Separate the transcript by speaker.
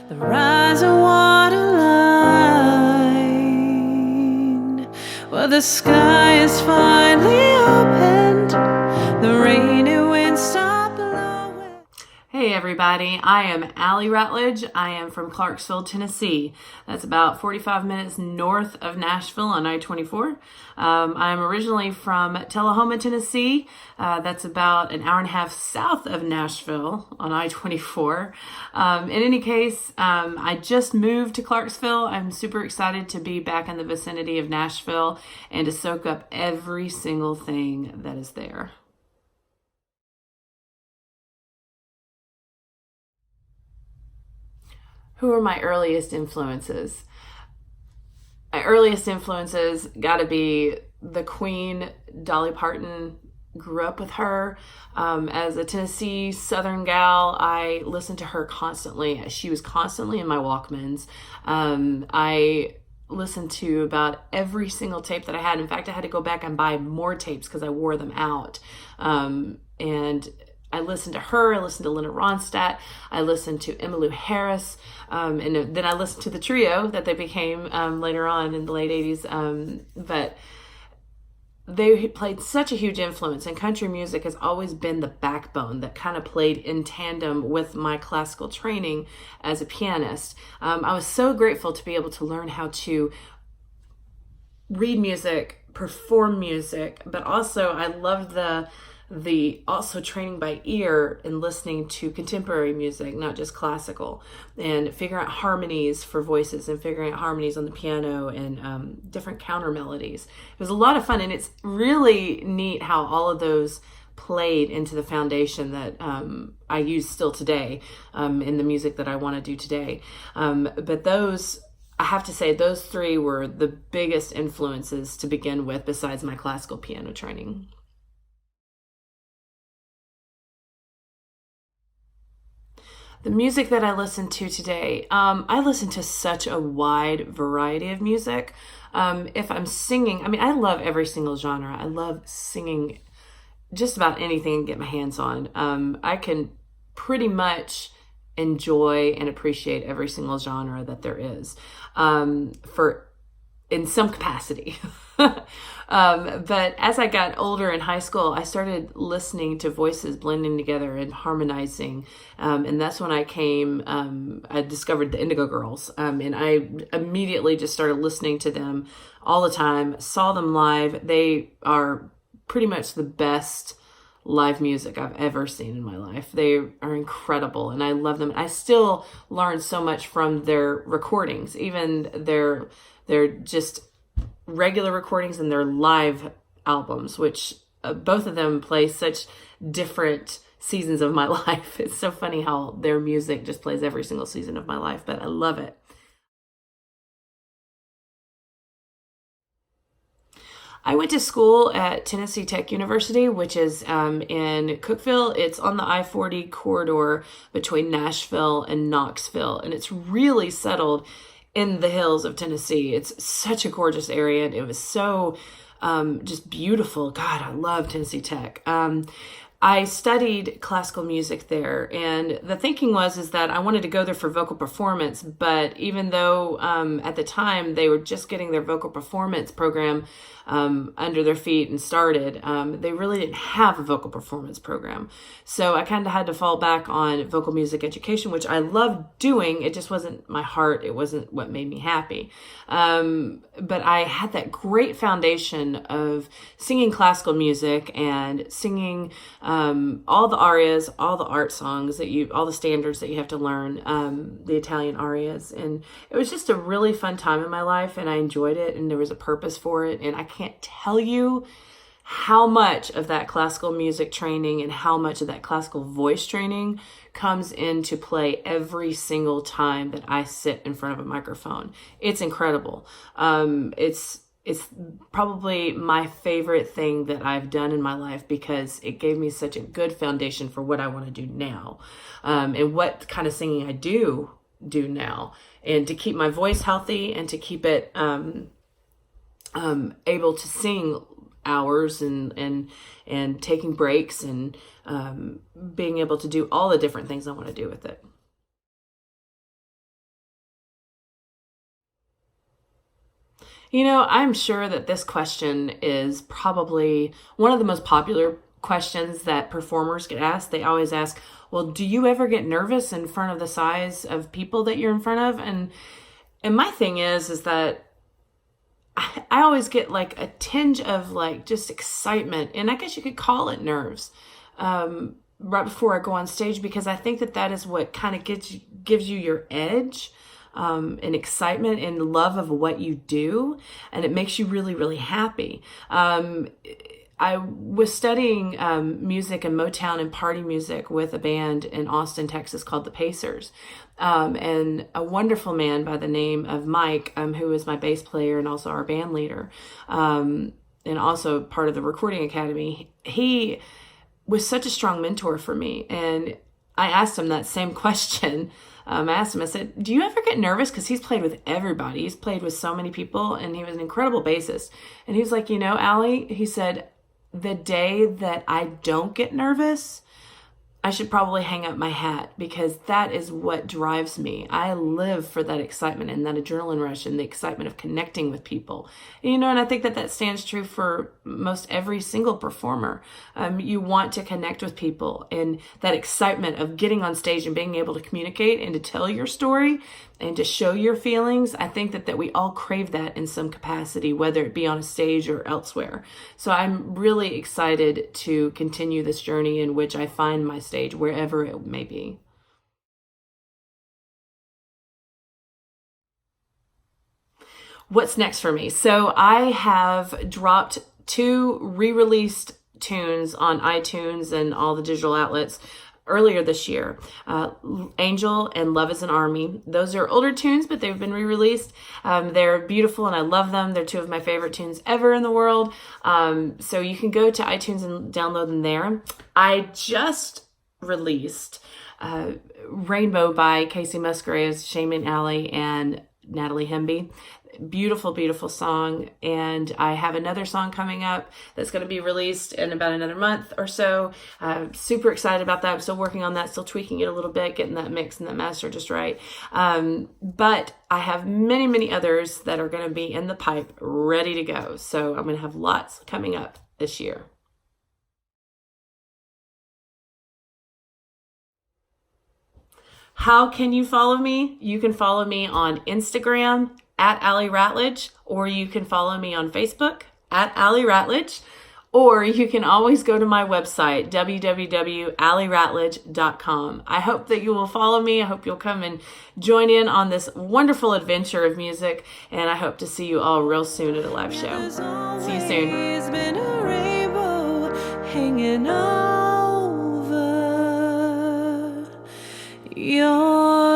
Speaker 1: The rising waterline. Well, the sky is finally opened. The rainy winds stop blowing. Hey everybody, I am Allye Ratledge. I am from Clarksville, Tennessee. That's about 45 minutes north of Nashville on I-24. I'm originally from Tullahoma, Tennessee. That's about an hour and a half south of Nashville on I-24. In any case, I just moved to Clarksville. I'm super excited to be back in the vicinity of Nashville and to soak up every single thing that is there. Who are my earliest influences? My earliest influences got to be the Queen, Dolly Parton. Grew up with her. As a Tennessee Southern gal, I listened to her constantly. She was constantly in my Walkmans. I listened to about every single tape that I had. In fact, I had to go back and buy more tapes because I wore them out. And I listened to her, I listened to Linda Ronstadt, I listened to Emmylou Harris, and then I listened to the trio that they became later on in the late 80s. But they played such a huge influence, and country music has always been the backbone that kind of played in tandem with my classical training as a pianist. I was so grateful to be able to learn how to read music, perform music, but also I loved the also training by ear and listening to contemporary music, not just classical, and figuring out harmonies for voices and figuring out harmonies on the piano and different counter melodies. It was a lot of fun, and it's really neat how all of those played into the foundation that I use still today in the music that I want to do today. But those, I have to say, those three were the biggest influences to begin with, besides my classical piano training. The music that I listen to today, I listen to such a wide variety of music. If I'm singing, I mean, I love every single genre. I love singing just about anything I can get my hands on. I can pretty much enjoy and appreciate every single genre that there is, in some capacity. But as I got older in high school, I started listening to voices blending together and harmonizing. And that's when I discovered the Indigo Girls. And I immediately just started listening to them all the time, saw them live. They are pretty much the best live music I've ever seen in my life. They are incredible, and I love them. I still learn so much from their recordings, even their just regular recordings and their live albums, which both of them play such different seasons of my life. It's so funny how their music just plays every single season of my life, but I love it. I went to school at Tennessee Tech University, which is in Cookeville. It's on the I-40 corridor between Nashville and Knoxville, and it's really settled in the hills of Tennessee. It's such a gorgeous area, and it was so just beautiful. God, I love Tennessee Tech. I studied classical music there, and the thinking is that I wanted to go there for vocal performance, but even though at the time they were just getting their vocal performance program under their feet and started, they really didn't have a vocal performance program. So I kind of had to fall back on vocal music education, which I loved doing. It just wasn't my heart. It wasn't what made me happy. But I had that great foundation of singing classical music and singing all the arias, all the art songs all the standards that you have to learn, the Italian arias. And it was just a really fun time in my life, and I enjoyed it, and there was a purpose for it. And I can't tell you how much of that classical music training and how much of that classical voice training comes into play every single time that I sit in front of a microphone. It's incredible. It's probably my favorite thing that I've done in my life, because it gave me such a good foundation for what I want to do now, and what kind of singing I do now, and to keep my voice healthy and to keep it able to sing hours and taking breaks and being able to do all the different things I want to do with it. I'm sure that this question is probably one of the most popular questions that performers get asked. They always ask, well, do you ever get nervous in front of the size of people that you're in front of? And my thing is that I always get like a tinge of like just excitement, and I guess you could call it nerves, right before I go on stage, because I think that is what kind of gives you your edge, and excitement and love of what you do, and it makes you really, really happy. I was studying music and Motown and party music with a band in Austin, Texas called the Pacers. And a wonderful man by the name of Mike, who is my bass player and also our band leader, and also part of the Recording Academy. He was such a strong mentor for me. And I asked him that same question. I asked him, I said, do you ever get nervous? Because he's played with everybody. He's played with so many people, and he was an incredible bassist. And he was like, Allye, he said, the day that I don't get nervous, I should probably hang up my hat, because that is what drives me. I live for that excitement and that adrenaline rush and the excitement of connecting with people. And I think that stands true for most every single performer. You want to connect with people, and that excitement of getting on stage and being able to communicate and to tell your story and to show your feelings. I think that we all crave that in some capacity, whether it be on a stage or elsewhere. So I'm really excited to continue this journey in which I find my stage, wherever it may be. What's next for me? So I have dropped 2 re-released tunes on iTunes and all the digital outlets earlier this year. Angel and Love is an Army. Those are older tunes, but they've been re-released. They're beautiful and I love them. They're 2 of my favorite tunes ever in the world. So you can go to iTunes and download them there. I just released Rainbow by Casey Musgraves, Shaman Alley, and Natalie Hemby. Beautiful, beautiful song. And I have another song coming up that's going to be released in about another month or so. Super excited about that. I'm still working on that, still tweaking it a little bit, getting that mix and that master just right. But I have many, many others that are going to be in the pipe, ready to go. So I'm going to have lots coming up this year. How can you follow me? You can follow me on Instagram at Allye Ratledge, or you can follow me on Facebook at Allye Ratledge, or you can always go to my website, www.allyeratledge.com. I hope that you will follow me. I hope you'll come and join in on this wonderful adventure of music, and I hope to see you all real soon at a live show. See you soon. There's been a rainbow hanging over your